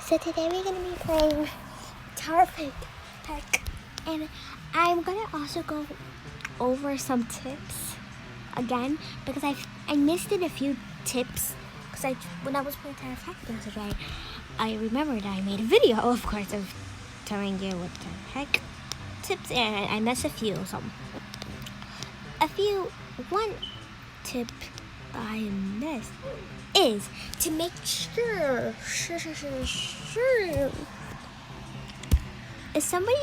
So today we're gonna be playing Tower Heck, and I'm gonna also go over some tips again because I missed in a few tips because when I was playing Tower Heck yesterday, I remembered I made a video, of course, of telling you what Tower Heck tips, and I missed a few. One tip I missed is to make sure if somebody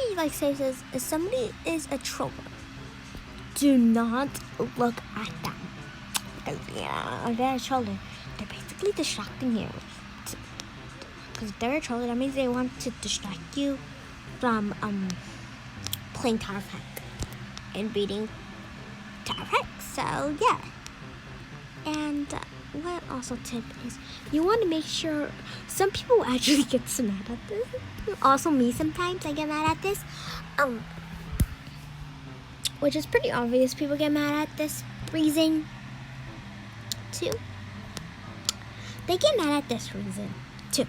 if somebody is a troller, do not look at them because if they're a troller, they're basically distracting you. Because if they're a troller, that means they want to distract you from playing Tower Heck and beating Tower Heck. So yeah. And one also tip is you want to make sure some people actually get so mad at this. Also me sometimes I get mad at this. Which is pretty obvious. People get mad at this reason too. They get mad at this reason too.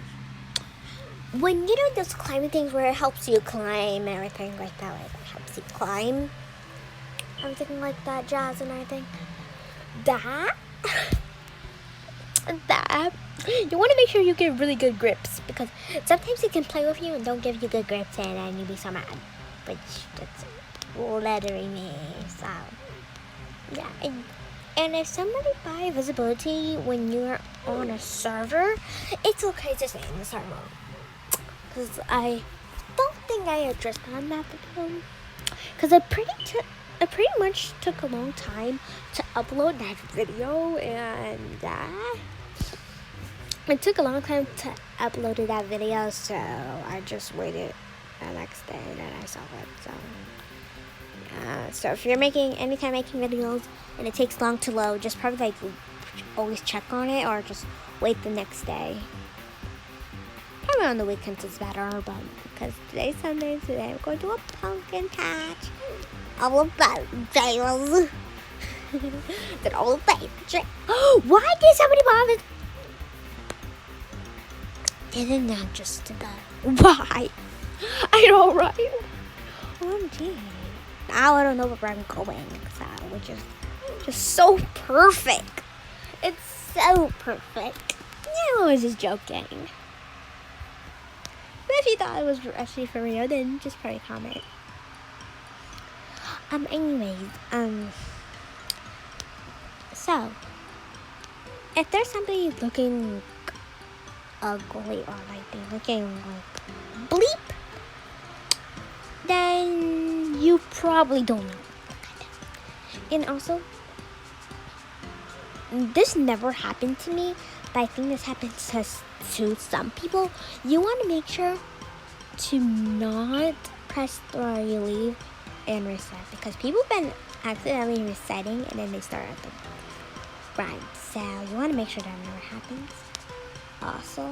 When you do those climbing things where it helps you climb and everything like that, like it helps you climb, everything like that, jazz and everything. That you want to make sure you get really good grips because sometimes it can play with you and don't give you good grips and then you'll be so mad, which that's literally me. So yeah, and if somebody buy visibility when you're on a server, it's okay to stay in the server because I don't think I addressed on that video because it pretty much took a long time to upload that video, and it took a long time to upload that video, so I just waited the next day and then I saw it. So if you're anytime making videos and it takes long to load, just probably always check on it or just wait the next day. Probably on the weekends is better, but because today's Sunday, today I'm going to a pumpkin patch. All about jails. Did all about jail. Why did somebody bomb it? Didn't that just why? I know, right? OMG. Now I don't know where I'm going. So, which is just so perfect. It's so perfect. Yeah, I was just joking. But if you thought it was actually for real, then just probably comment. Anyways, so, if there's somebody looking ugly or they're looking like bleep, then you probably don't know. And also, this never happened to me, but I think this happens to some people. You want to make sure to not press or you leave and reset because people have been accidentally resetting and then they start at the right. So you want to make sure that never happens. Also,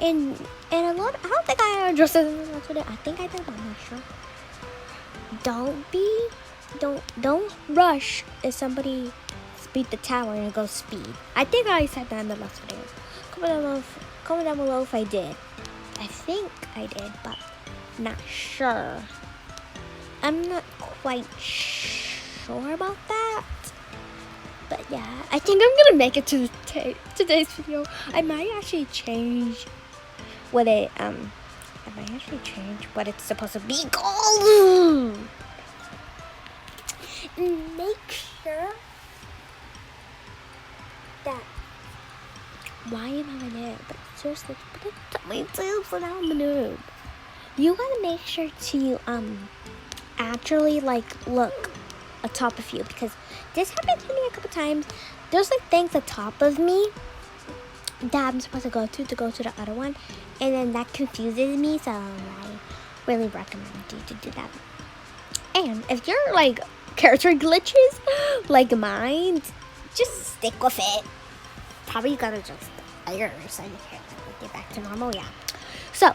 and a lot. I don't think I addressed it in the last video. I think I did, but I'm not sure. Don't rush if somebody speed the tower and go speed. I think I said that in the last video. Comment down below if I did. I think I did, but not sure. I'm not quite sure about that. But yeah, I think I'm gonna make it to today's video. I might actually change what it's supposed to be called. Make sure that why am I a noob? But seriously, tell me too, so now I'm a noob. You gotta make sure to actually look atop of you because this happened to me a couple times. There's things atop of me that I'm supposed to go to the other one, and then that confuses me, so I really recommend you to do that. And if you're character glitches like mine, just stick with it. Probably gotta just fire so you can get back to normal. Yeah. So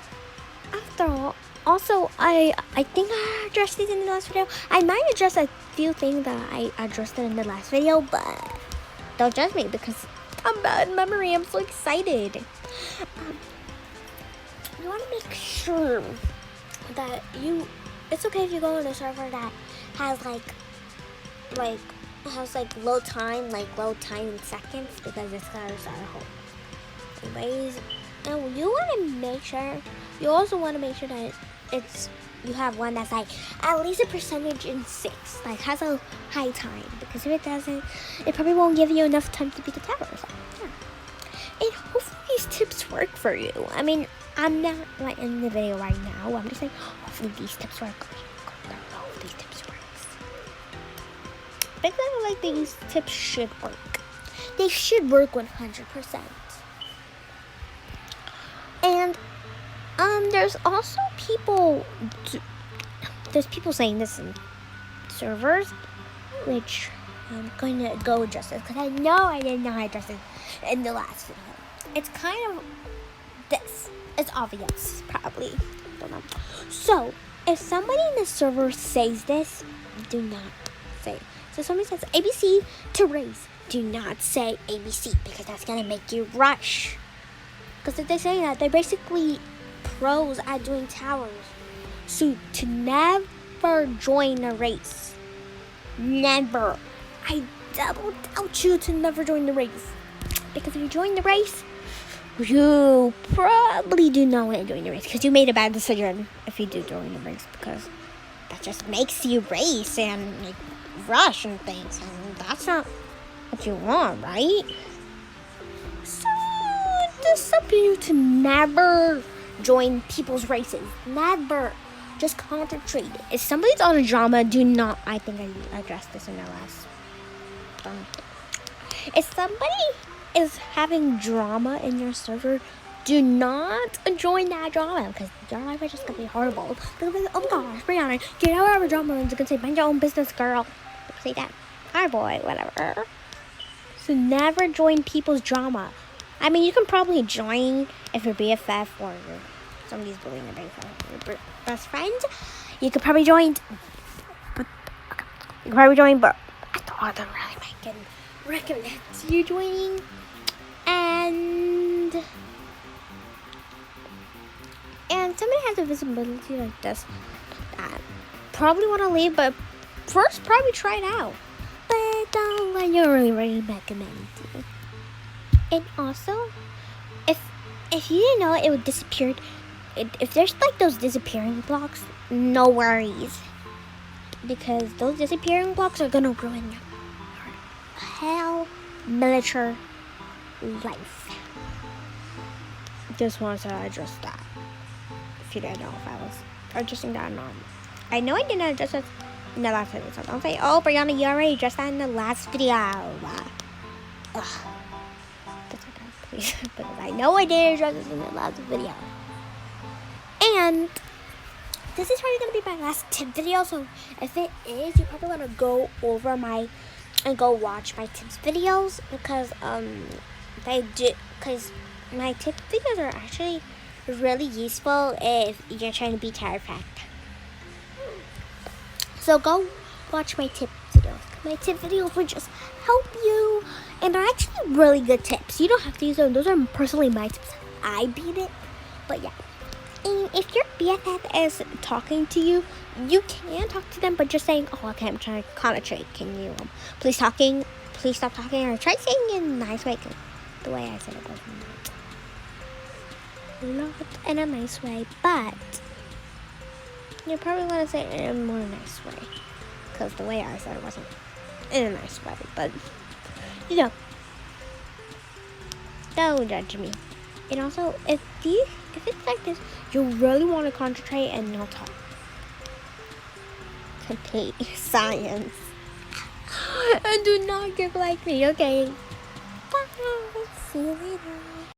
after all, also I think I addressed these in the last video. I might address a few things that I addressed in the last video, but don't judge me because I'm bad memory. I'm so excited. you want to make sure that it's okay if you go on a server that has low time in seconds, because it's gonna start a whole. Anyways, and you also want to make sure that you have one that's like at least a percentage in 6, like has a high time, because if it doesn't, it probably won't give you enough time to beat the tower. So, yeah. And hopefully these tips work for you. I mean, I'm not like in the video right now. I'm just saying, hopefully these tips work. I don't know if these tips work. I feel like these tips should work. They should work 100%. And there's also people saying this in servers, which I'm going to go address this, because I know I did not address it in the last video. It's kind of this. It's obvious, probably. I don't know. So, if somebody in the server says this, do not say it. So somebody says ABC to raise, do not say ABC, because that's going to make you rush. Because if they say that, they're basically pros at doing towers. So to never join a race. Never. I double doubt you to never join the race. Because if you join the race, you probably do not want to join the race, because you made a bad decision if you do join the race, because that just makes you race and like rush and things, and that's not what you want, right? So just up to you to never join people's races. Never. Just concentrate. If somebody's on a drama, do not. I think I addressed this in the last. If somebody is having drama in your server, do not join that drama, because your life is just gonna be horrible. They'll be like, oh my gosh, Brianna, get out of our drama, and they're gonna say, mind your own business, girl. They'll say that. Hi, boy, whatever. So never join people's drama. I mean, you can probably join if you're BFF or somebody's bullying your BFF, best friends. You could probably join, but I don't really recommend you joining. And somebody has a visibility like this, that probably want to leave, but first probably try it out. But don't let you really recommend it. And also, if you didn't know it would disappear, if there's like those disappearing blocks, no worries, because those disappearing blocks are gonna ruin your hell miniature life. Just wanted to address that. If you didn't know if I was addressing that or not. I know I didn't address it in the last video, so don't say, oh, Brianna, you already addressed that in the last video. That's okay, please. But I know I did address this in the last video. And this is probably going to be my last tip video, so if it is, you probably want to go over and go watch my tips videos, because my tip videos are actually really useful if you're trying to beat Tower Fact. So go watch my tip videos. My tip videos will just help you, and they're actually really good tips. You don't have to use them. Those are personally my tips. I beat it, but yeah. And if your BFF is talking to you, you can talk to them, but just saying, oh, okay, I'm trying to concentrate. Can you please stop talking, or try saying it in a nice way, 'cause the way I said it wasn't not in a nice way, but you probably want to say it in a more nice way, because the way I said it wasn't in a nice way. But don't judge me. And also, if it's like this, you really want to concentrate and not talk. Complete science. And do not give like me, okay? Bye. See you later.